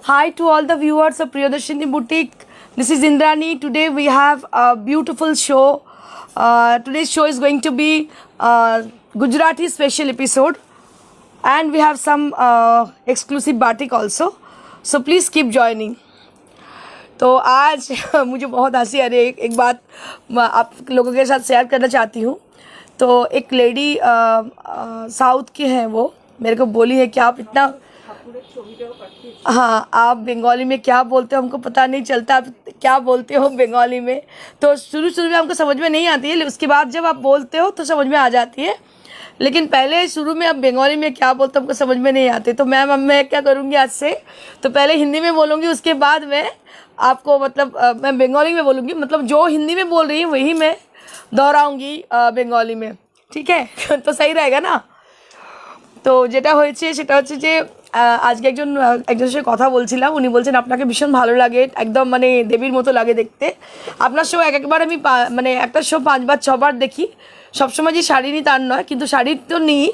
Hi to all the viewers of Priyadarshini Boutique. This is Indrani. Today we have a beautiful show. Today's show is going to be Gujarati special episode, and we have some exclusive batik also. So please keep joining. तो आज मुझे बहुत हंसी आ रही है। एक बात आप लोगों के साथ शेयर करना चाहती हूँ। तो एक लेडी साउथ की हैं, वो मेरे को बोली है कि आप इतना, हाँ, आप बंगाली में क्या बोलते हो हमको पता नहीं चलता, आप क्या बोलते हो बंगाली में। तो शुरू में हमको समझ में नहीं आती है, उसके बाद जब आप बोलते हो तो समझ में आ जाती है। लेकिन पहले शुरू में आप बंगाली में क्या बोलते हो हमको समझ में नहीं आते। तो मैम, अब मैं क्या करूँगी आज से, तो पहले हिंदी में बोलूँगी, उसके बाद मैं आपको मैं बंगाली में बोलूँगी, मतलब जो हिंदी में बोल रही हूँ वही मैं दोहराऊँगी बंगाली में, ठीक है? तो सही रहेगा ना। তো যেটা হয়েছে সেটা হচ্ছে যে আজকে একজনের সাথে কথা বলছিলাম। উনি বলছেন আপনাকে ভীষণ ভালো লাগে, একদম মানে দেবীর মতো লাগে দেখতে। আপনার শো একবার আমি মানে একটা শো 5বার 6বার দেখি। সবসময় যে শাড়ি নিই তার নয়, কিন্তু শাড়ি তো নিই,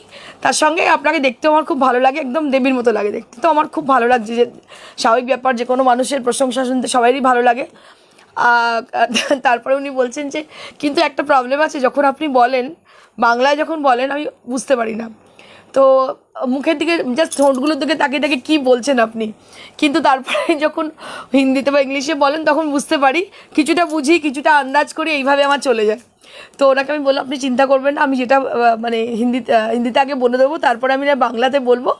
তার সঙ্গে আপনাকে দেখতেও আমার খুব ভালো লাগে, একদম দেবীর মতো লাগে দেখতে। তো আমার খুব ভালো লাগছে, যে স্বাভাবিক ব্যাপার, যে কোনো মানুষের প্রশংসা শুনতে সবারই ভালো লাগে। তারপরে উনি বলছেন যে কিন্তু একটা প্রবলেম আছে, যখন আপনি বলেন বাংলায়, যখন বলেন আমি বুঝতে পারি না। তো মুখের দিকে জাস্ট ঠোঁটগুলোর দিকে তাকিয়ে তাকিয়ে কী বলছেন আপনি, কিন্তু তারপরে যখন হিন্দিতে বা ইংলিশে বলেন তখন বুঝতে পারি, কিছুটা বুঝি, কিছুটা আন্দাজ করি, এইভাবে আমার চলে যায়। তো ওনাকে আমি বললাম আপনি চিন্তা করবেন না, আমি যেটা মানে হিন্দিতে আগে বলে দেবো, তারপরে আমি বাংলাতে বলবো,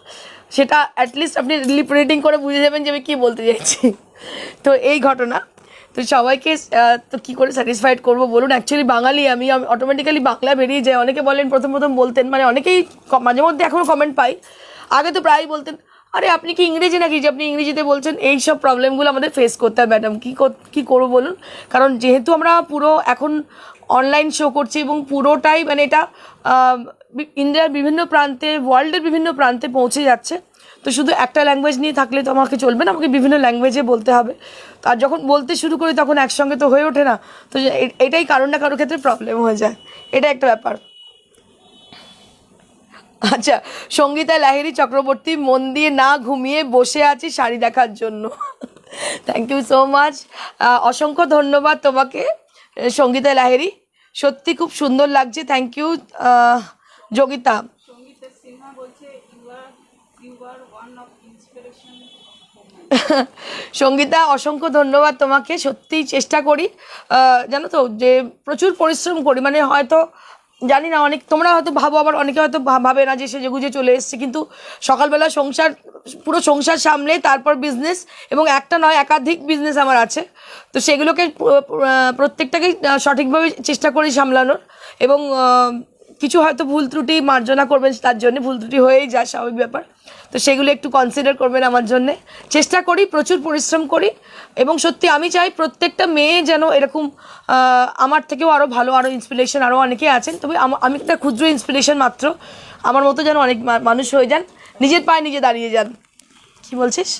সেটা অ্যাটলিস্ট আপনি লিপ রিডিং করে বুঝে যাবেন যে আমি কী বলতে চাইছি। তো এই ঘটনা। তো সবাইকে তো কী করে স্যাটিসফাইড করবো বলুন। অ্যাকচুয়ালি বাঙালি আমি অটোমেটিক্যালি বাংলা বেরিয়ে যায়। অনেকে বলেন, প্রথম বলতেন, মানে অনেকেই মাঝে মধ্যে এখনও কমেন্ট পাই, আগে তো প্রায়ই বলতেন আরে আপনি কি ইংরেজি নাকি যে আপনি ইংরেজিতে বলছেন। এই সব প্রবলেমগুলো আমাদের ফেস করতে হয় ম্যাডাম। কী করবো বলুন, কারণ যেহেতু আমরা পুরো এখন অনলাইন শো করছি এবং পুরোটাই মানে এটা ইন্ডিয়ার বিভিন্ন প্রান্তে, ওয়ার্ল্ডের বিভিন্ন প্রান্তে পৌঁছে যাচ্ছে। তো শুধু একটা ল্যাঙ্গুয়েজ নিয়ে থাকলে তো আমাকে চলবে না, আমাকে বিভিন্ন ল্যাঙ্গুয়েজে বলতে হবে। আর যখন বলতে শুরু করি তখন একসঙ্গে তো হয়ে ওঠে না। তো এটাই কারোর না কারোর ক্ষেত্রে প্রবলেম হয়ে যায়, এটা একটা ব্যাপার। আচ্ছা, সঙ্গীতা লাহিড়ী চক্রবর্তী, মন দিয়ে না ঘুমিয়ে বসে আছি শাড়ি দেখার জন্য। থ্যাংক ইউ সো মাচ, অসংখ্য ধন্যবাদ তোমাকে সঙ্গীতা লাহিড়ী, সত্যি খুব সুন্দর লাগছে। Thank you Yogita. সঙ্গীতা, অসংখ্য ধন্যবাদ তোমাকে। সত্যিই চেষ্টা করি, জানো তো, যে প্রচুর পরিশ্রম করি। মানে হয়তো জানি না, অনেক তোমরা হয়তো ভাবো, আবার অনেকে হয়তো ভাবে না যে সেজে গুজে চলে এসছে, কিন্তু সকালবেলা পুরো সংসার সামলে তারপর বিজনেস, এবং একটা নয় একাধিক বিজনেস আমার আছে। তো সেগুলোকে প্রত্যেকটাকেই সঠিকভাবে চেষ্টা করি সামলানোর, এবং কিছু হয়তো ভুল ত্রুটি মার্জনা করবেন, তার জন্য ভুল ত্রুটি হয়েই যায়, স্বাভাবিক ব্যাপার। তো সেগুলো একটু কনসিডার করবেন আমার জন্যে। চেষ্টা করি, প্রচুর পরিশ্রম করি, এবং সত্যি আমি চাই প্রত্যেকটা মেয়ে যেন এরকম আমার থেকেও আরও ভালো, আরও ইন্সপিরেশন, আরও অনেকে আছেন। তবে আমি একটা ক্ষুদ্র ইন্সপিরেশন মাত্র, আমার মতো যেন অনেক মানুষ হয়ে যান, নিজের পায়ে নিজে দাঁড়িয়ে যান। কি বলছিস?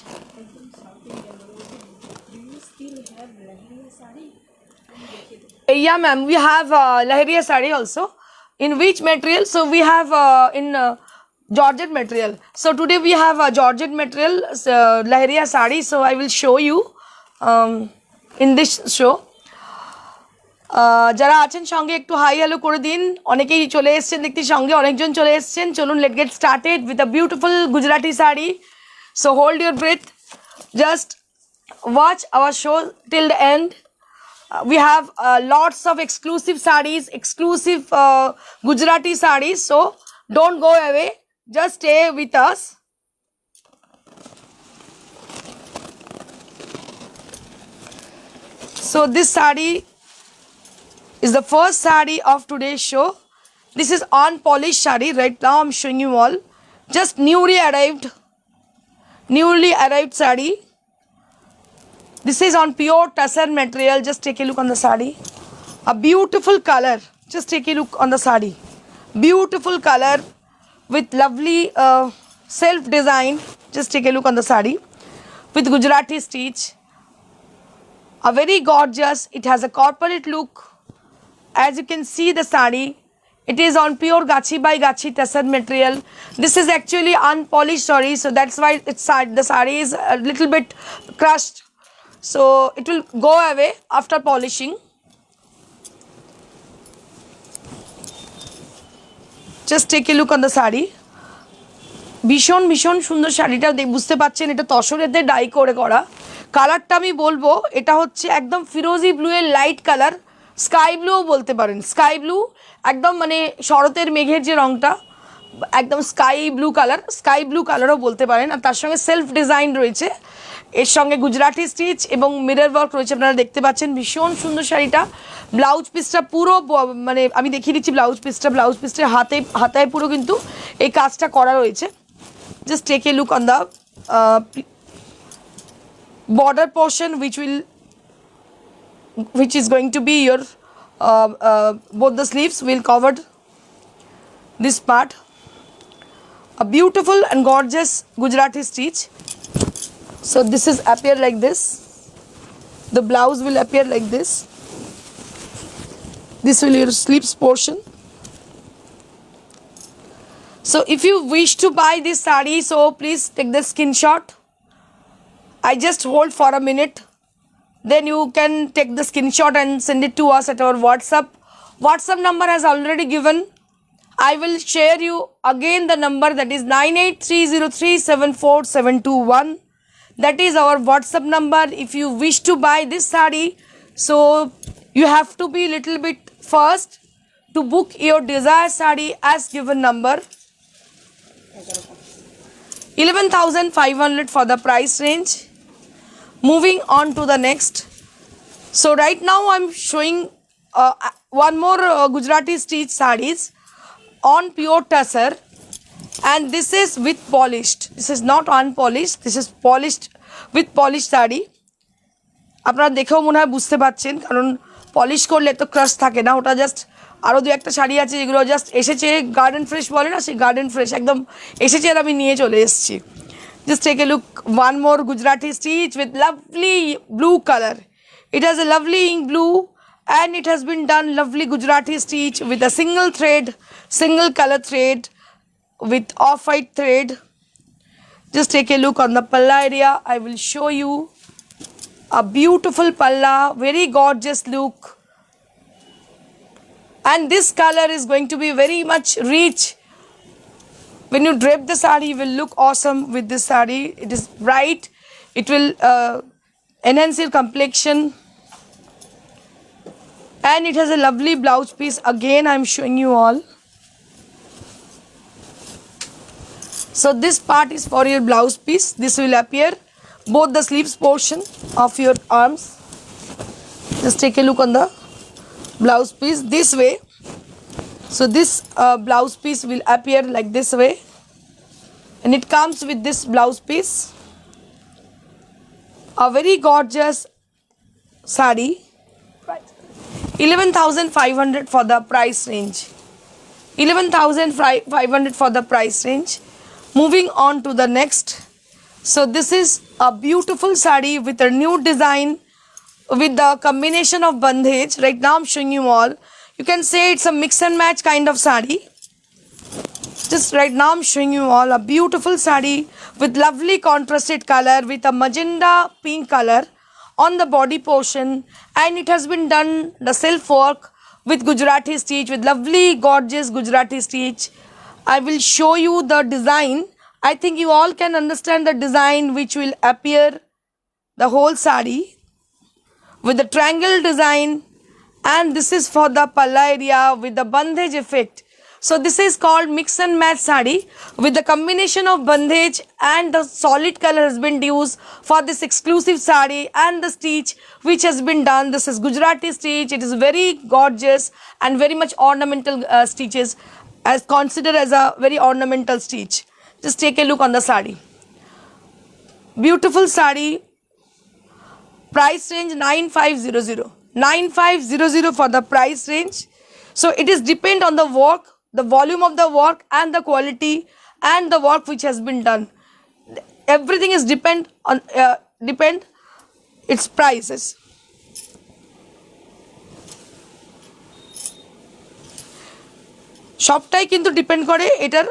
Yeah, ma'am, we have Lahiriya sari also. In which material? So we have in Georgette material. So today we have Georgette material, Lahiriya sari. So I will show you in this show. যারা আছেন সঙ্গে একটু hi hello করে দিন। অনেকেই চলে এসেছেন দেখতে, সঙ্গে অনেকজন চলে এসেছেন। চলুন, let get started with a beautiful Gujarati saree. So hold your breath, just watch our show till the end. We have lots of exclusive sarees, exclusive Gujarati sarees. So don't go away, just stay with us. So this saree is the first saree of today's show. This is on polished saree. Right now I'm showing you all, just newly arrived saree. This is on pure tussar material. Just take a look on the saree. A beautiful color. Just take a look on the saree. Beautiful color with lovely self design. Just take a look on the saree with Gujarati stitch. A very gorgeous. It has a corporate look. As you can see the saree, It is on pure Gachi by Gachi Tessar material. This is actually unpolished saree, so that's why the saree is a little bit crushed. So it will go away after polishing. Just take a look on the saree. ভীষণ ভীষণ সুন্দর শাড়িটা বুঝতে পাচ্ছেন, এটা তসরেতে die করে করা। কালারটা আমি বলবো এটা হচ্ছে একদম ফিরোজি ব্লু এর লাইট কালার, স্কাই ব্লুও বলতে পারেন। স্কাই ব্লু একদম মানে শরতের মেঘের যে রঙটা, একদম sky blue colour, sky blue কালারও বলতে পারেন। আর তার সঙ্গে সেলফ ডিজাইন রয়েছে, এর সঙ্গে গুজরাটি স্টিচ এবং মিরর ওয়ার্ক রয়েছে, আপনারা দেখতে পাচ্ছেন। ভীষণ সুন্দর শাড়িটা। ব্লাউজ পিসটা পুরো মানে আমি দেখিয়ে দিচ্ছি ব্লাউজ পিসটার হাতায় পুরো কিন্তু এই কাজটা করা রয়েছে। Just take a look on the border portion, which is going to be your both the sleeves will covered this part. A beautiful and gorgeous Gujarati stitch. So this is appear like this. The blouse will appear like this. This will your sleeves portion. So if you wish to buy this saree, so please take the screenshot. I just hold for a minute, then you can take the screenshot and send it to us at our WhatsApp number has already given. I will share you again the number, that is 9830374721. That is our WhatsApp number. If you wish to buy this saree, so you have to be little bit first to book your desired saree as given number. 11,500 for the price range. Moving on to the next. So right now I'm showing one more Gujarati stitch sarees on pure tussar, and this is with polished. This is not unpolished, this is polished with polished saree. আপনারা দেখেও মনে হয় বুঝতে পারছেন, কারণ polish করলে তো crush থাকে না, ওটা জাস্ট আরও দু একটা শাড়ি আছে যেগুলো জাস্ট এসেছে গার্ডেন ফ্রেশ বলে না, সেই গার্ডেন ফ্রেশ একদম এসেছে আর আমি নিয়ে চলে এসেছি। Just take a look, one more Gujarati stitch with lovely blue colour. It has a lovely ink blue and it has been done lovely Gujarati stitch with a single color thread with off-white thread. Just take a look on the palla area. I will show you a beautiful palla, very gorgeous look. And this color is going to be very much rich. When you drape the saree, you will look awesome with this saree. It is bright. It will enhance your complexion. And it has a lovely blouse piece. Again, I am showing you all. So this part is for your blouse piece. This will appear both the sleeves portion of your arms. Just take a look on the blouse piece this way. So this blouse piece will appear like this way, and it comes with this blouse piece. A very gorgeous saree. 11,500 for the price range. 11,500 for the price range. Moving on to the next. So this is a beautiful saree with a new design with the combination of bandhaj. Right now I'm showing you all. You can say it's a mix and match kind of saree. Just right now I'm showing you all a beautiful saree with lovely contrasted color with a magenta pink color on the body portion, and it has been done the self work with Gujarati stitch, with lovely gorgeous Gujarati stitch. I will show you the design. I think you all can understand the design which will appear the whole saree with the triangle design, and this is for the palla area with the bandhaj effect. So this is called mix and match saree with the combination of bandhaj, and the solid color has been used for this exclusive saree, and the stitch which has been done. This is Gujarati stitch. It is very gorgeous and very much ornamental stitches, as considered as a very ornamental stitch. Just take a look on the saree. Beautiful saree. Price range 9500. 9500 for the price range. So it is depend on the work, the volume of the work, and the quality, and the work which has been done. Everything is depend its prices. সবটাই কিন্তু depend করে এটার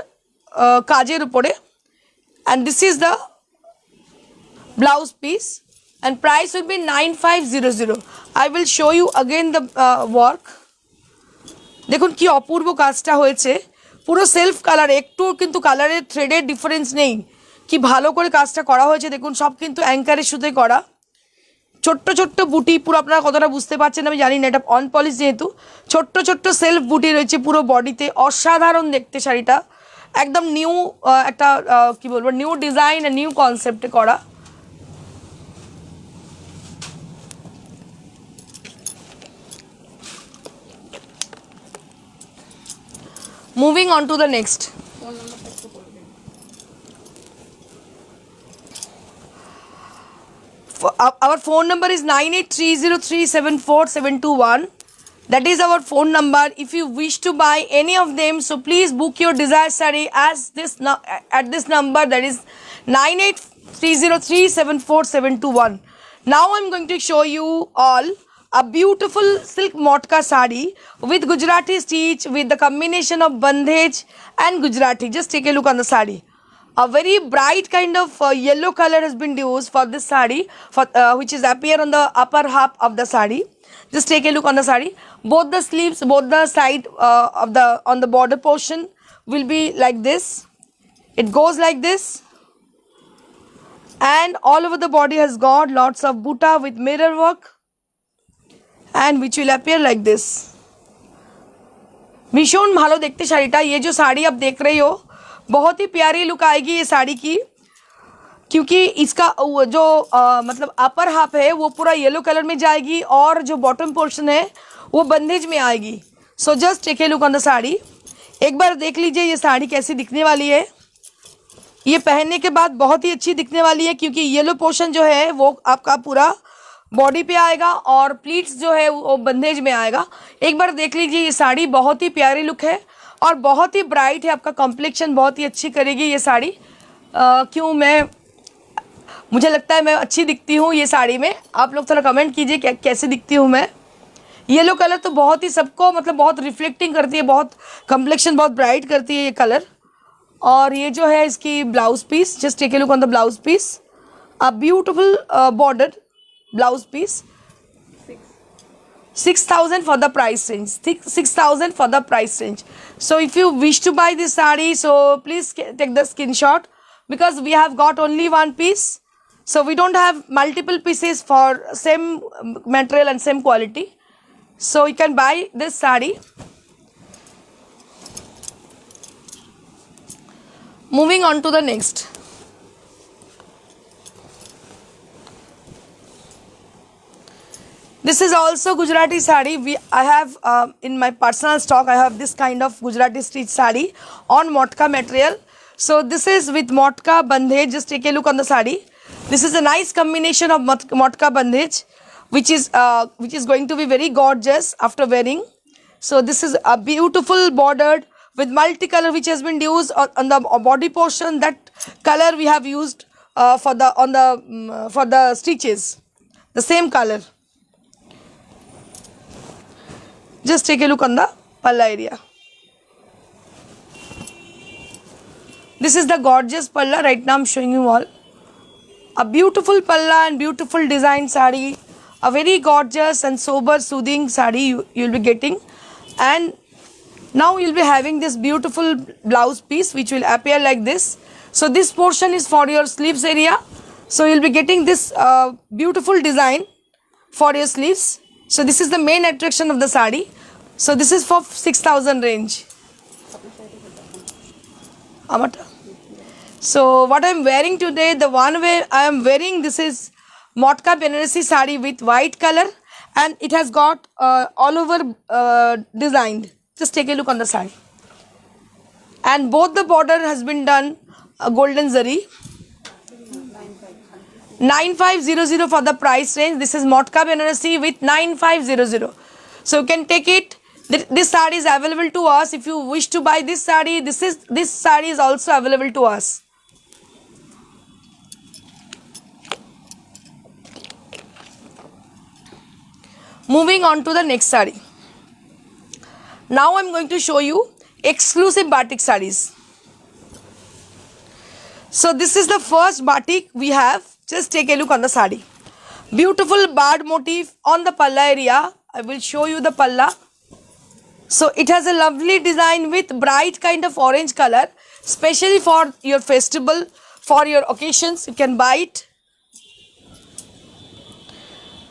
কাজের উপরে। And this is the blouse piece and price will be 9500। I will show you again the work. দেখুন কি অপূর্ব কাজটা হয়েছে, পুরো সেলফ কালার, একটু কিন্তু কালারের থ্রেডের ডিফারেন্স নেই। কি ভালো করে কাজটা করা হয়েছে দেখুন, সব কিন্তু অ্যাঙ্কারের সুতোয় করা, ছোট্ট ছোট্ট বুটি। পুরো আপনারা কতটা বুঝতে পারছেন আমি জানি না, এটা অন পলিশ যেহেতু, ছোট্ট ছোট্ট সেলফ বুটি রয়েছে পুরো বডিতে। অসাধারণ দেখতে শাড়িটা, একদম নিউ একটা কি বলবো, নিউ ডিজাইন আর নিউ কনসেপ্টে করা। Moving on to the next. Our phone number is 9830374721. That is our phone number. If you wish to buy any of them, so please book your desired saree at this number, that is 9830374721. Now I'm going to show you all a beautiful silk motka saree with Gujarati stitch, with the combination of bandhej and Gujarati. Just take a look on the saree. A very bright kind of yellow color has been used for this saree, which is appear on the upper half of the saree. Just take a look on the saree. Both the sleeves, both the side on the border portion will be like this. It goes like this, and all over the body has got lots of buta with mirror work, and which will appear like this. भीषण भालो देखते शाड़ीटा। ये जो साड़ी आप देख रहे हो, बहुत ही प्यारी लुक आएगी ये साड़ी की, क्योंकि इसका जो मतलब अपर हाफ है वो पूरा येलो कलर में जाएगी, और जो बॉटम पोर्शन है वो बंदेज में आएगी। So just take a look on the saree. एक बार देख लीजिए ये साड़ी कैसी दिखने वाली है। ये पहनने के बाद बहुत ही अच्छी दिखने वाली है, क्योंकि येलो पोर्शन जो है वो आपका पूरा बॉडी पे आएगा, और प्लीट्स जो है वो बंदेज में आएगा। एक बार देख लीजिए ये साड़ी, बहुत ही प्यारी लुक है और बहुत ही ब्राइट है। आपका कॉम्प्लेक्शन बहुत ही अच्छी करेगी ये साड़ी। क्यों मुझे लगता है मैं अच्छी दिखती हूँ ये साड़ी में। आप लोग थोड़ा कमेंट कीजिए कैसे दिखती हूँ मैं। येलो कलर तो बहुत ही सबको मतलब बहुत रिफ्लेक्टिंग करती है, बहुत कॉम्प्लेक्शन बहुत ब्राइट करती है ये कलर। और ये जो है इसकी blouse piece, just take a look on the blouse piece. A beautiful border blouse piece. 6,000 for the price range. 6,000 for the price range. So if you wish to buy this saree, so please take the screenshot, because we have got only one piece. So we don't have multiple pieces for same material and same quality. So you can buy this saree. Moving on to the next. This is also Gujarati sari. I have in my personal stock, I have this kind of Gujarati stitch sari on motka material. So this is with motka bandhej. Just take a look on the sari. This is a nice combination of motka bandhej, which is going to be very gorgeous after wearing. So this is a beautiful bordered with multicolor, which has been used on the body portion. That color we have used for the stitches, the same color. Just take a look on the palla area. This is the gorgeous palla. Right now I'm showing you all a beautiful palla and beautiful design sari, a very gorgeous and sober soothing sari you'll be getting. And now you'll be having this beautiful blouse piece, which will appear like this. So this portion is for your sleeves area. So you'll be getting this beautiful design for your sleeves. So this is the main attraction of the sari. So this is for 6,000 range. So what I am wearing today, the one way I am wearing, this is motka Benaressi sari with white color, and it has got all over designed. Just take a look on the sari. And both the border has been done golden zari. 9500 for the price range. This is motka Benaressi with 9500. So you can take it. This saree is available to us. If you wish to buy this saree, this saree is also available to us. Moving on to the next saree. Now I'm going to show you exclusive batik sarees. So this is the first batik we have. Just take a look on the saree. Beautiful bird motif on the palla area. I will show you the palla. So it has a lovely design with bright kind of orange color, especially for your festival, for your occasions, you can buy it.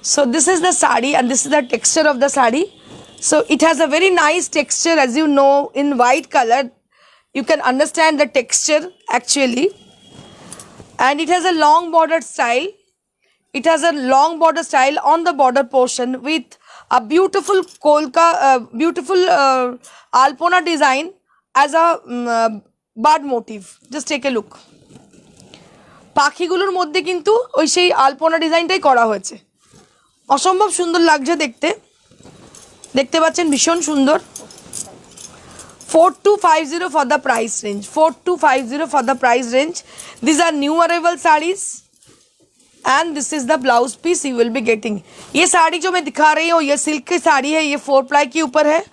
So this is the saree and this is the texture of the saree. So it has a very nice texture, as you know, in white color. You can understand the texture actually. And it has a long border style. It has a long border style on the border portion with a beautiful alpona design as a bird motif. Just take a look. পাখিগুলোর মধ্যে কিন্তু ওই সেই আলপনা ডিজাইনটাই করা হয়েছে, অসম্ভব সুন্দর লাগছে দেখতে, দেখতে পাচ্ছেন ভীষণ সুন্দর। 4250 for the price range, 4250 for the price range. These are new arrival sarees and this is the blouse piece you will be getting. ये साड़ी जो मैं दिखा रही हूँ ये सिल्क की साड़ी है, ये 4 प्लाई के ऊपर है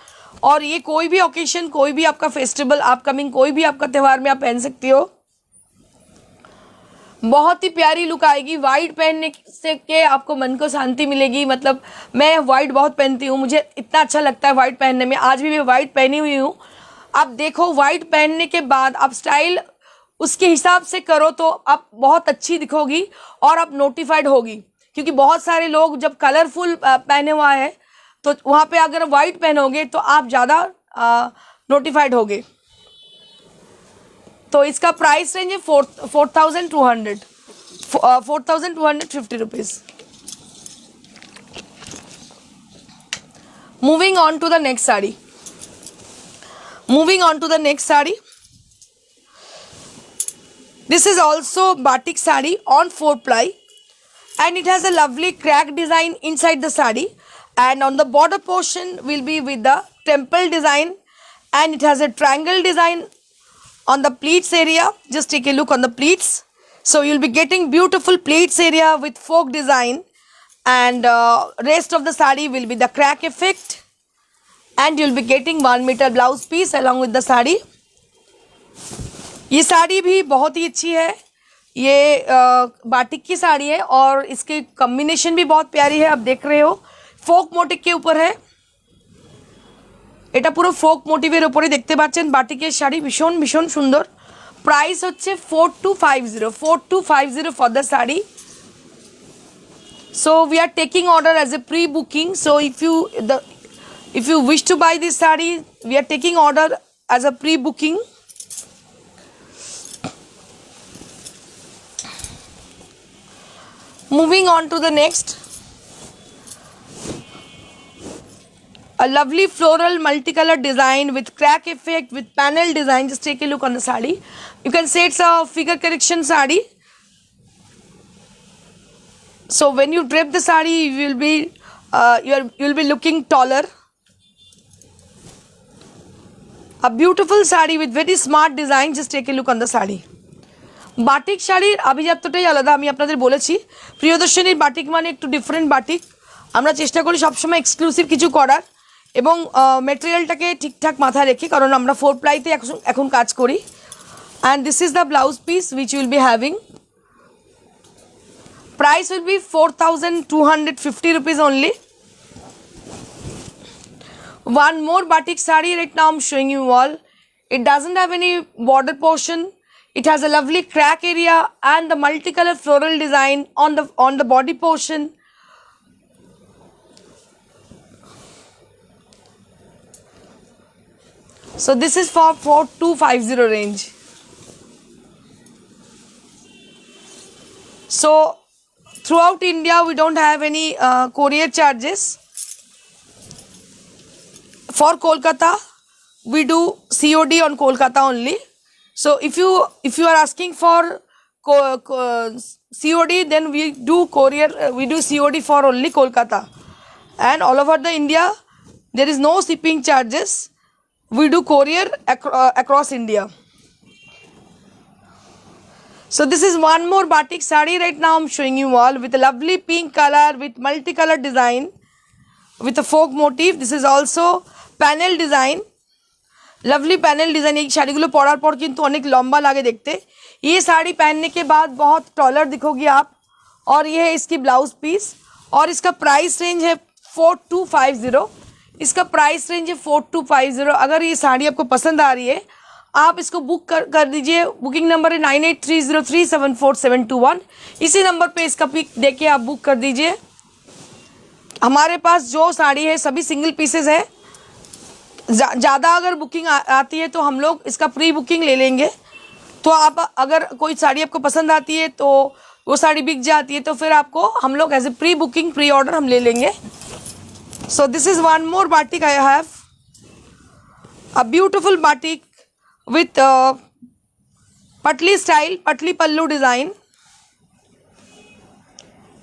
और ये कोई भी ओकेशन, कोई भी आपका फेस्टिवल अपकमिंग, कोई भी आपका त्यौहार में आप पहन सकती हो। बहुत ही प्यारी लुक आएगी। वाइट पहनने से के आपको मन को शांति मिलेगी। मतलब मैं वाइट बहुत पहनती हूँ, मुझे इतना अच्छा लगता है वाइट पहनने में। आज भी मैं वाइट पहनी हुई हूँ। आप देखो वाइट पहनने के बाद आप स्टाइल उसके हिसाब से करो तो आप बहुत अच्छी दिखोगी और आप नोटिफाइड होगी, क्योंकि बहुत सारे लोग जब कलरफुल पहने हुआ है तो वहाँ पे अगर वाइट पहनोगे तो आप ज़्यादा नोटिफाइड होगे। तो इसका प्राइस रेंज है 4,250 rupees. Moving on to the next saree, moving on to the next saree. This is also batik saree on 4 ply and it has a lovely crack design inside the saree, and on the border portion will be with the temple design and it has a triangle design on the pleats area. Just take a look on the pleats. So you'll be getting beautiful pleats area with folk design, and rest of the saree will be the crack effect, and you'll be getting 1 meter blouse piece along with the saree. ये साड़ी भी बहुत ही अच्छी है। ये batik की साड़ी है और इसकी कॉम्बिनेशन भी बहुत प्यारी है। आप देख रहे हो फोक मोटिव के ऊपर है, এটা পুরো ফোক মোটিভের উপরে দেখতে পাচ্ছেন। বাটিকের শাড়ি ভীষণ ভীষণ সুন্দর। প্রাইস হচ্ছে 4250 for the sari. So we are taking order as a pre booking. So if you wish to buy this saree, we are taking order as a pre booking. Moving on to the next, a lovely floral multicolor design with crack effect with panel design. Just take a look on the saree. You can say it's a figure correction saree. So when you drape the saree, you will be you'll be looking taller. A beautiful saree with very smart design. Just take a look on the saree. Batik শাড়ির আভিজাত্যটাই আলাদা। আমি আপনাদের বলেছি প্রিয়দর্শনীর batik মানে একটু different batik. আমরা চেষ্টা করি সবসময় এক্সক্লুসিভ কিছু করার এবং ম্যাটেরিয়ালটাকে ঠিকঠাক মাথায় রেখে, কারণ আমরা 4 প্লাইতে এখন কাজ করি। And this is the blouse piece which will be having. Price will B 4250 rupees only. One more batik saree right now I'm showing you all. It doesn't have any border portion. It has a lovely crack area and the multicolor floral design on the body portion. So this is for 4250 range. So throughout India we don't have any courier charges. For Kolkata we do COD on Kolkata only. So if you are asking for COD, then we do courier, we do COD for only Kolkata, and all over the India there is no shipping charges. We do courier across India. So this is one more batik saree right now I'm showing you all with a lovely pink color with multicolor design with a folk motif. This is also panel design. Lovely panel design. ये शाड़ीगुलो परार पर किन्तु अनेक लम्बा लागे देखते। ये साड़ी पहनने के बाद बहुत टॉलर दिखोगी आप। और ये है इसकी ब्लाउज पीस और इसका प्राइस रेंज है 4250। इसका प्राइस रेंज है 4250। अगर ये साड़ी आपको पसंद आ रही है आप इसको बुक कर दीजिए। बुकिंग नंबर है 9830374721। इसी नंबर पे इसका पिक देके आप बुक कर दीजिए। हमारे पास जो साड़ी है सभी सिंगल पीसेस है। ज़्यादा अगर बुकिंग आती है तो हम लोग इसका प्री बुकिंग ले लेंगे। तो आप अगर कोई साड़ी आपको पसंद आती है तो वो साड़ी बिक जाती है तो फिर आपको हम लोग as a pre booking pre order हम ले लेंगे। So this is one more batik I have, a beautiful batik with patli style, patli pallu design.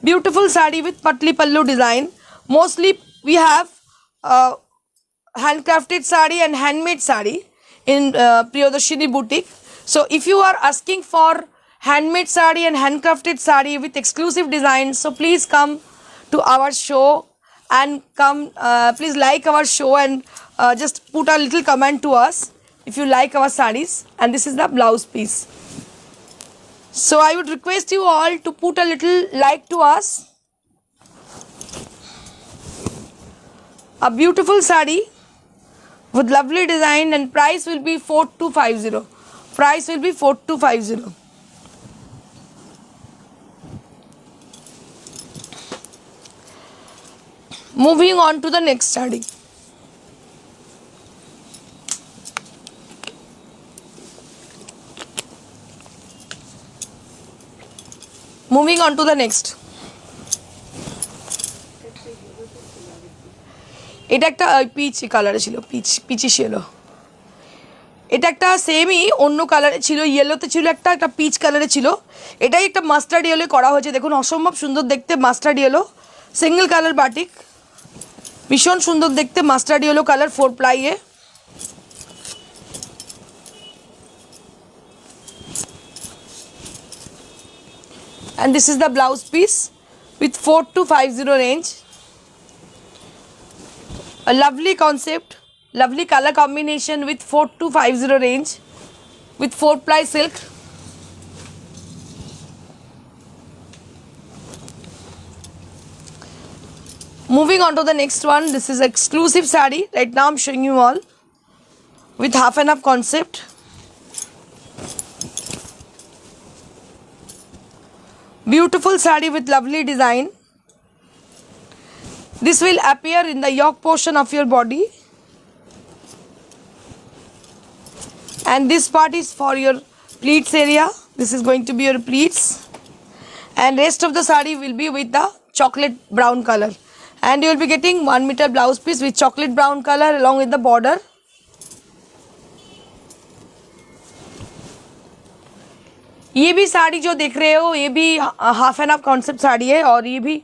Beautiful sari with patli pallu design. Mostly we have handcrafted sari and handmade sari in Priyadarshini boutique. So if you are asking for handmade sari and handcrafted sari with exclusive designs, so please come to our show and come please like our show and just put a little comment to us if you like our sarees. And this is the blouse piece. So I would request you all to put a little like to us. A beautiful saree with lovely design and price will be 4250. Price will be 4250. Moving on to the next saree. Moving on to the next. এটা একটা pitch কালারে ছিল, peachy ছিল। এটা একটা সেমই অন্য কালারে ছিল, ইয়েলোতে ছিল একটা পিচ কালারে ছিল। এটাই একটা মাস্টার্ড ইয়েলো করা হয়েছে। দেখুন অসম্ভব সুন্দর দেখতে mustard yellow, single colour batik, ভীষণ সুন্দর দেখতে mustard yellow colour 4 প্লাইয়ে। And this is the blouse piece with 4250 range. A lovely concept, lovely color combination with 4250 range with 4 ply silk. Moving on to the next one, this is exclusive saree. Right now I'm showing you all with half and half concept. Beautiful saree with lovely design. This will appear in the yoke portion of your body, and this part is for your pleats area. This is going to be your pleats, and rest of the saree will be with the chocolate brown color, and you will be getting 1 meter blouse piece with chocolate brown color along with the border. ये भी साड़ी जो देख रहे हो ये भी half and half concept sari है और ये भी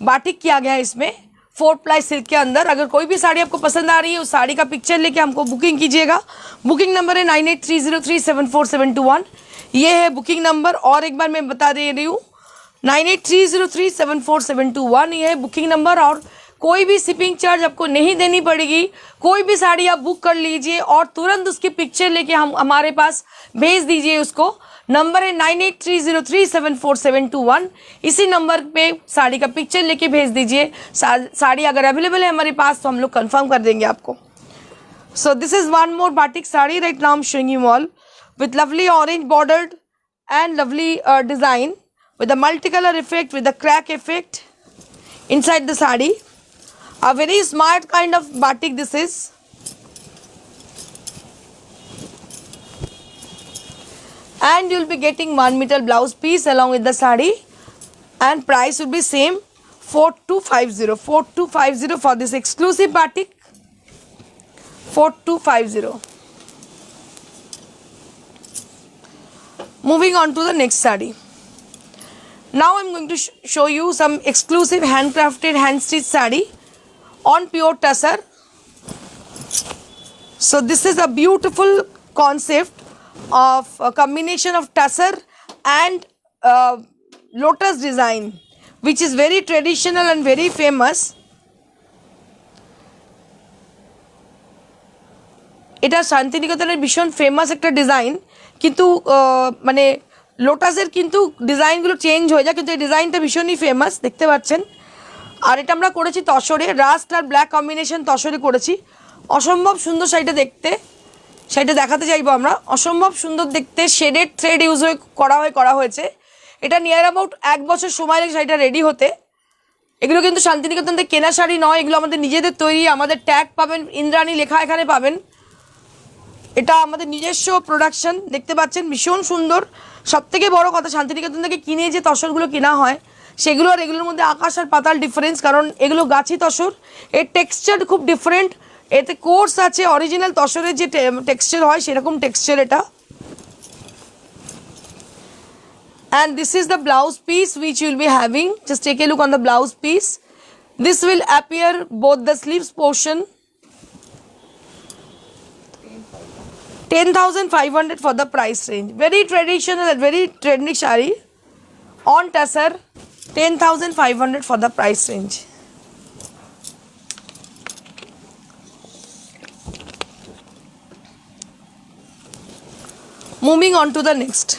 बाटिक किया गया है इसमें 4 प्लाई सिल्क के अंदर। अगर कोई भी साड़ी आपको पसंद आ रही है उस साड़ी का पिक्चर लेके हमको बुकिंग कीजिएगा। बुकिंग नंबर है 9830374721। ये है बुकिंग नंबर, और एक बार मैं बता दे रही हूँ 9830374721 ये है बुकिंग नंबर। और कोई भी शिपिंग चार्ज आपको नहीं देनी पड़ेगी। कोई भी साड़ी आप बुक कर लीजिए और तुरंत उसकी पिक्चर लेके हमारे पास भेज दीजिए। उसको नंबर है 9830374721। इसी नंबर पे साड़ी का पिक्चर लेके भेज दीजिए। साड़ी अगर अवेलेबल है हमारे पास तो हम लोग कंफर्म कर देंगे आपको। सो this is one more batik sari. Right now I am showing you all with lovely orange bordered and lovely design with a multicolor effect with a crack effect inside the sari. A very smart kind of batik this is. And you will be getting 1 meter blouse piece along with the sari, and price will be same 4250 for this exclusive batik 4250. Moving on to the next sari. Now I am going to show you some exclusive handcrafted hand stitched sari on pure tussar. So this is a beautiful concept of a combination of tussar and lotus design, which is very traditional and very famous. এটা শান্তিনিকেতনের ভীষণ famous একটা design, কিন্তু মানে লোটাসের কিন্তু ডিজাইনগুলো change হয়ে যায়, কিন্তু এই ডিজাইনটা ভীষণই ফেমাস, দেখতে পাচ্ছেন। আর এটা আমরা করেছি তসরে, রাস্ট আর ব্ল্যাক কম্বিনেশন তসরে করেছি। অসম্ভব সুন্দর শাড়িটা দেখতে, শাড়িটা দেখাতে চাইবো আমরা। অসম্ভব সুন্দর দেখতে, শেডেড থ্রেড ইউজ করা হয়েছে। এটা নিয়ার অ্যাবাউট 1 বছর সময় লাগে শাড়িটা রেডি হতে। এগুলো কিন্তু শান্তিনিকেতন থেকে কেনা শাড়ি নয়, এগুলো আমাদের নিজেদের তৈরি, আমাদের ট্যাগ পাবেন, ইন্দ্রাণী লেখা এখানে পাবেন। এটা আমাদের নিজস্ব প্রোডাকশন, দেখতে পাচ্ছেন ভীষণ সুন্দর। সবথেকে বড় কথা, শান্তিনিকেতন থেকে কিনে যে তসরগুলো কেনা হয় সেগুলো আর এগুলোর মধ্যে আকাশ আর পাতাল ডিফারেন্স, কারণ এগুলো গাছি তসর, এর টেক্সচার খুব ডিফারেন্ট, এতে কোর্স আছে। অরিজিনাল তসরের যে টেক্সচার হয় সেরকম টেক্সচার এটা। And this is the blouse piece which you will be having. Just take a look on the blouse piece. This will appear both the sleeves portion. 10,500 for the price range. Very traditional and very trendy shari on tussar. 10,500 for the price range. Moving on to the next.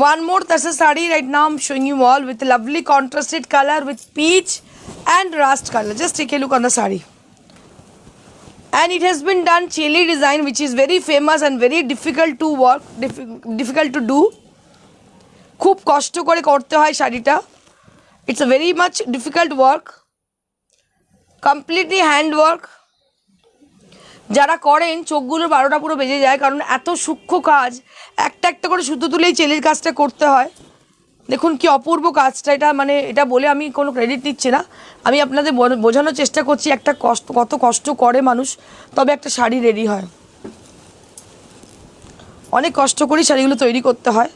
One more tussar sari right now I'm showing you all with lovely contrasted color with peach and rust color. Just take a look on the sari. And it has been done chili design, which is very famous and very difficult to work, difficult to do. খুব কষ্ট করে করতে হয় শাড়িটা। It's a very much difficult work, completely hand work. যারা করেন চোখগুলোর 12টা পুরো বেজে যায়, কারণ এত সূক্ষ্ম কাজ, একটা একটা করে সুতো তুলেই চেলির কাজটা করতে হয়। দেখুন কি অপূর্ব কাজটা, এটা মানে এটা বলে আমি কোনো ক্রেডিট নিচ্ছি না, আমি আপনাদের বোঝানোর চেষ্টা করছি একটা কত কষ্ট করে মানুষ, তবে একটা শাড়ি রেডি হয়। অনেক কষ্ট করে শাড়িগুলো তৈরি করতে হয়,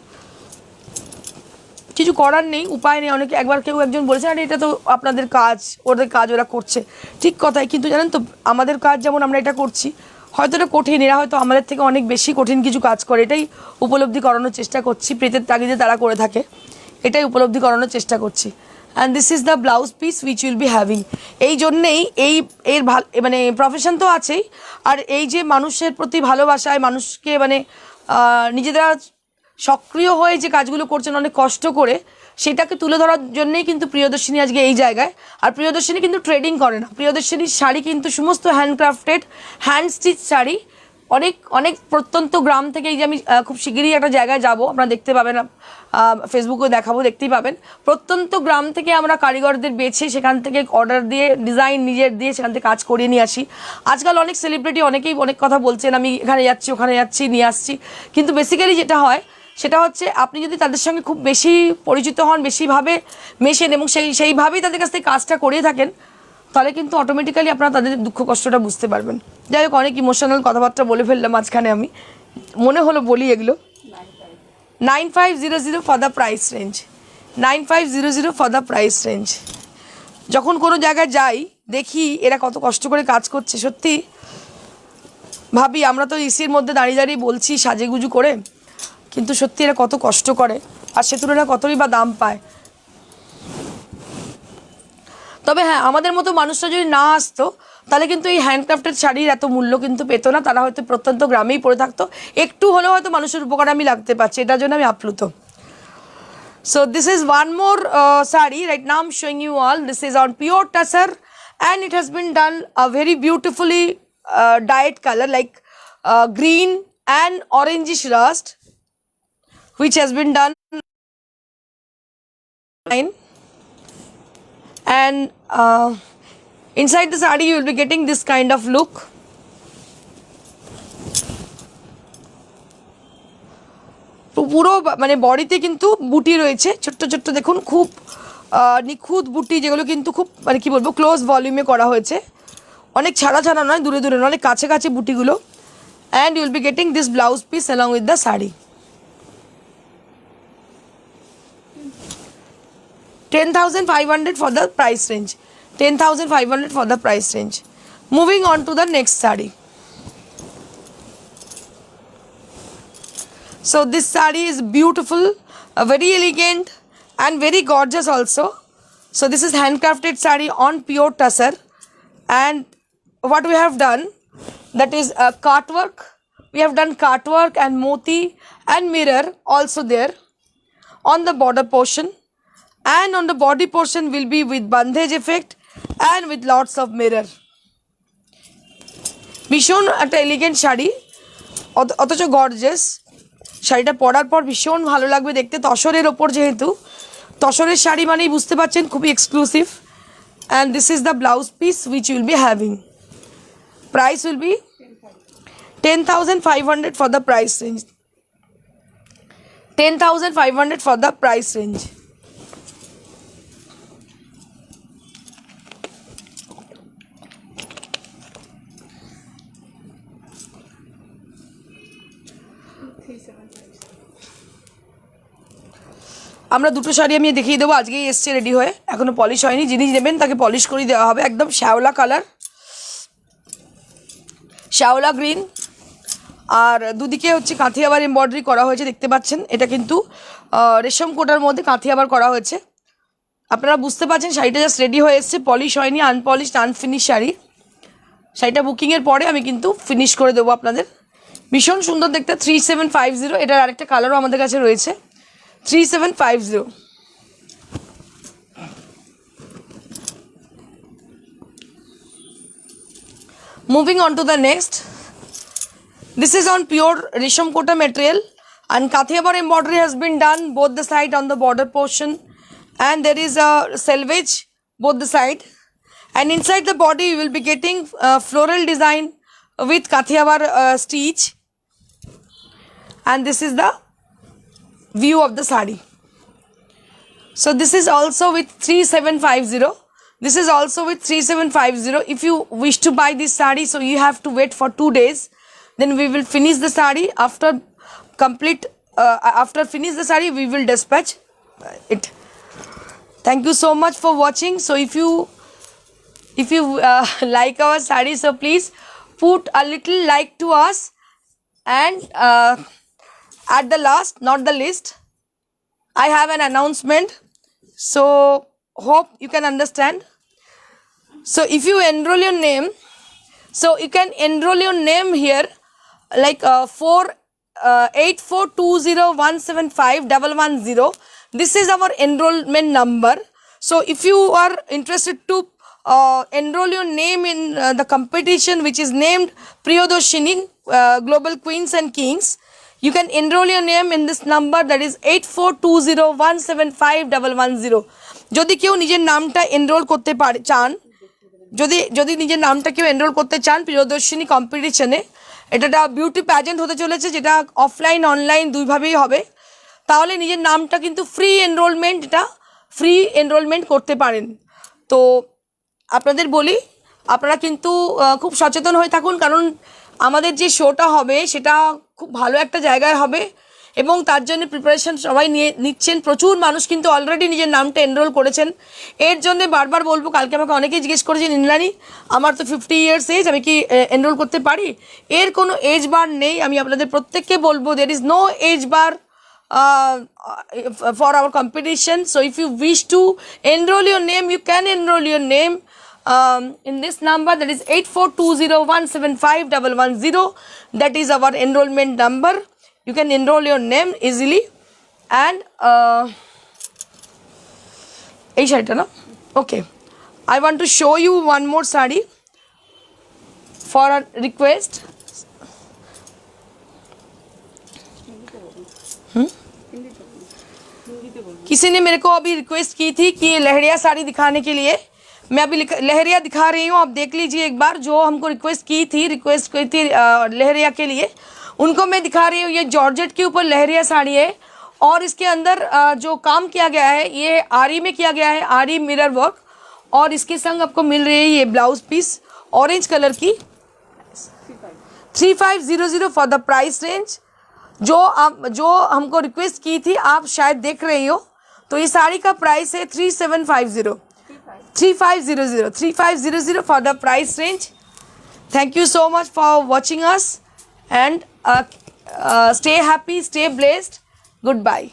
কিছু করার নেই, উপায় নেই। অনেকে একবার কেউ একজন বলেছে আরে এটা তো আপনাদের কাজ, ওদের কাজ ওরা করছে, ঠিক কথাই, কিন্তু জানেন তো আমাদের কাজ যেমন আমরা এটা করছি, হয়তো এটা কঠিন, এরা হয়তো আমাদের থেকে অনেক বেশি কঠিন কিছু কাজ করে, এটাই উপলব্ধি করানোর চেষ্টা করছি। প্রেতের তাগিদে তারা করে থাকে, এটাই উপলব্ধি করানোর চেষ্টা করছি। And this is the blouse piece which will be having. এই জন্যেই এর মানে প্রফেশন তো আছেই, আর এই যে মানুষের প্রতি ভালোবাসায়, মানুষকে মানে নিজেরা সক্রিয় হয়ে যে কাজগুলো করছেন অনেক কষ্ট করে, সেটাকে তুলে ধরার জন্যেই কিন্তু প্রিয়দর্শিনী আজকে এই জায়গায়। আর প্রিয়দর্শিনী কিন্তু ট্রেডিং করে না, প্রিয়দর্শিনীর শাড়ি কিন্তু সমস্ত হ্যান্ডক্রাফটেড, হ্যান্ড স্টিচ শাড়ি। অনেক অনেক প্রত্যন্ত গ্রাম থেকে, এই যে আমি খুব শিগগিরই একটা জায়গায় যাব, আপনারা দেখতে পাবেন, ফেসবুকে দেখাবো, দেখতেই পাবেন। প্রত্যন্ত গ্রাম থেকে আমরা কারিগরদের বেছে সেখান থেকে অর্ডার দিয়ে ডিজাইন নিজের দিয়ে সেখান থেকে কাজ করিয়ে নিয়ে আসি। আজকাল অনেক সেলিব্রিটি অনেকেই অনেক কথা বলছেন, আমি এখানে যাচ্ছি ওখানে যাচ্ছি নিয়ে আসছি, কিন্তু বেসিক্যালি যেটা হয় সেটা হচ্ছে আপনি যদি তাদের সঙ্গে খুব বেশি পরিচিত হন, বেশিভাবে মেশেন এবং সেইভাবেই তাদের কাছ থেকে কাজটা করিয়ে থাকেন, তাহলে কিন্তু অটোমেটিক্যালি আপনারা তাদের দুঃখ কষ্টটা বুঝতে পারবেন। যাই হোক, অনেক ইমোশনাল কথাবার্তা বলে ফেললাম মাঝখানে, আমি মনে হলো বলি এগুলো। 9500 for the price range, 9500 for the price range. যখন কোনো জায়গায় যাই দেখি এরা কত কষ্ট করে কাজ করছে, সত্যি ভাবি আমরা তো এসির মধ্যে দাঁড়িয়ে দাঁড়িয়ে বলছি সাজেগুজু করে, কিন্তু সত্যি এরা কত কষ্ট করে, আর সে তুলনায় কতই বা দাম পায়। তবে হ্যাঁ, আমাদের মতো মানুষরা যদি না আসতো তাহলে কিন্তু এই হ্যান্ডক্রাফটেড শাড়ির এত মূল্য কিন্তু পেতো না, তারা হয়তো প্রত্যন্ত গ্রামেই পড়ে থাকতো, একটু হলেও হয়তো মানুষের উপকারে আমি লাগতে পারছি, এটার জন্য আমি আপ্লুত। So this is one more sari right now I'm showing you all. This is on pure tussar and it has been done a very beautifully dyed color like green and orangish rust, which has been done and inside the sari you will be getting this kind of look. পুরো মানে বডিতে কিন্তু বুটি রয়েছে ছোট্ট ছোট্ট, দেখুন খুব নিখুঁত বুটি, যেগুলো কিন্তু খুব মানে কি বলবো ক্লোজ ভলিউমে করা হয়েছে, অনেক ছাড়া ছাড়া নয়, দূরে দূরে নয়, অনেক কাছে কাছে বুটিগুলো। And you will be getting this blouse piece along with the sari. 10,500 for the price range, 10,500 for the price range. Moving on to the next saree. So this saree is beautiful, very elegant and very gorgeous also. So this is handcrafted saree on pure tussar and what we have done, that is cart work. We have done cart work and moti and mirror also there on the border portion, and on the body portion will be with bandhage effect and with lots of mirror. ভীষণ একটা elegant sari, অথচ gorgeous. শাড়িটা পরার পর ভীষণ ভালো লাগবে দেখতে। তসরের ওপর, যেহেতু তসরের শাড়ি মানেই বুঝতে পারছেন খুবই exclusive. And this is the blouse piece which will be having. Price will B 10,500 for the price range. 10,500 for the price range. আমরা দুটো শাড়ি আমি দেখিয়ে দেবো, আজকেই এসছে রেডি হয়ে, এখনো পলিশ হয়নি। যিনি নেবেন তাকে পলিশ করে দেওয়া হবে। একদম শ্যাওলা কালার, শ্যাওলা গ্রিন, আর দুদিকে হচ্ছে কাঁথি আবার এমব্রয়ডারি করা হয়েছে, দেখতে পাচ্ছেন। এটা কিন্তু রেশম কোটার মধ্যে কাঁথি আবার করা হয়েছে। আপনারা বুঝতে পারছেন শাড়িটা জাস্ট রেডি হয়ে এসছে, পলিশ হয়নি, আনপলিশড আনফিনিশ শাড়ি। শাড়িটা বুকিংয়ের পরে আমি কিন্তু ফিনিশ করে দেবো আপনাদের। ভীষণ সুন্দর দেখতে, 3750। এটার আরেকটা কালারও আমাদের কাছে রয়েছে, 3750। Moving on to the next. This is on pure Resham Kota material, and Kathiawar embroidery has been done both the side on the border portion, and there is a selvage both the side, and inside the body you will be getting floral design with Kathiawar stitch, and this is the view of the sari. So this is also with 3750. This is also with 3750. If you wish to buy this sari, so you have to wait for 2 days. Then we will finish the sari. After finish the sari, we will dispatch it. Thank you so much for watching. So if you like our sari, so please put a little like to us, and at the last, not the least, I have an announcement. So hope you can understand. So if you enroll your name, so you can enroll your name here, like 8420175110. This is our enrollment number. So if you are interested to enroll your name in the competition which is named Priyadarshini Global Queens and Kings, you can enroll your name in this number, that is 8420175110. যদি কেউ নিজের নামটা enrol করতে চান, যদি নিজের নামটা কেউ এনরোল করতে চান প্রিয়দর্শিনী কম্পিটিশনে, এটা বিউটি প্যাজেন্ট হতে চলেছে, যেটা অফলাইন অনলাইন দুইভাবেই হবে, তাহলে নিজের নামটা কিন্তু ফ্রি এনরোলমেন্ট, এটা ফ্রি এনরোলমেন্ট করতে পারেন। তো আপনাদের বলি, আপনারা কিন্তু খুব সচেতন হয়ে থাকুন, কারণ আমাদের যে শোটা হবে সেটা খুব ভালো একটা জায়গায় হবে, এবং তার জন্য প্রিপারেশন সবাই নিচ্ছেন। প্রচুর মানুষ কিন্তু অলরেডি নিজের নামটা এনরোল করেছেন। এর জন্য বারবার বলবো, কালকে আমাকে অনেকেই জিজ্ঞেস করেছেন, ইন্দ্রাণী আমার তো 50 ইয়ার্স এজ, আমি কি এনরোল করতে পারি? এর কোনো এজ বার নেই। আমি আপনাদের প্রত্যেককে বলবো, there is no age bar for our competition. So if you wish to enroll your name, you can enroll your name in this number, that is 8420175110. That is our enrollment number. You can enroll your name easily. And এই শাড়িটা না, okay, I want to show you one more sari for a request. किसी ने मेरे को अभी request की थी कि लहरिया साड़ी दिखाने के लिए, मैं अभी लहरिया दिखा रही हूँ, आप देख लीजिए एक बार। जो हमको रिक्वेस्ट की थी लहरिया के लिए, उनको मैं दिखा रही हूँ। ये जॉर्जेट के ऊपर लहरिया साड़ी है, और इसके अंदर जो काम किया गया है ये आरी में किया गया है, आरी मिरर वर्क, और इसके संग आपको मिल रही है ये ब्लाउज पीस ऑरेंज कलर की, 3500 फॉर द प्राइस रेंज। जो हमको रिक्वेस्ट की थी, आप शायद देख रही हो, तो ये साड़ी का प्राइस है 3500 for the price range. Thank you so much for watching us, and stay happy, stay blessed. Goodbye.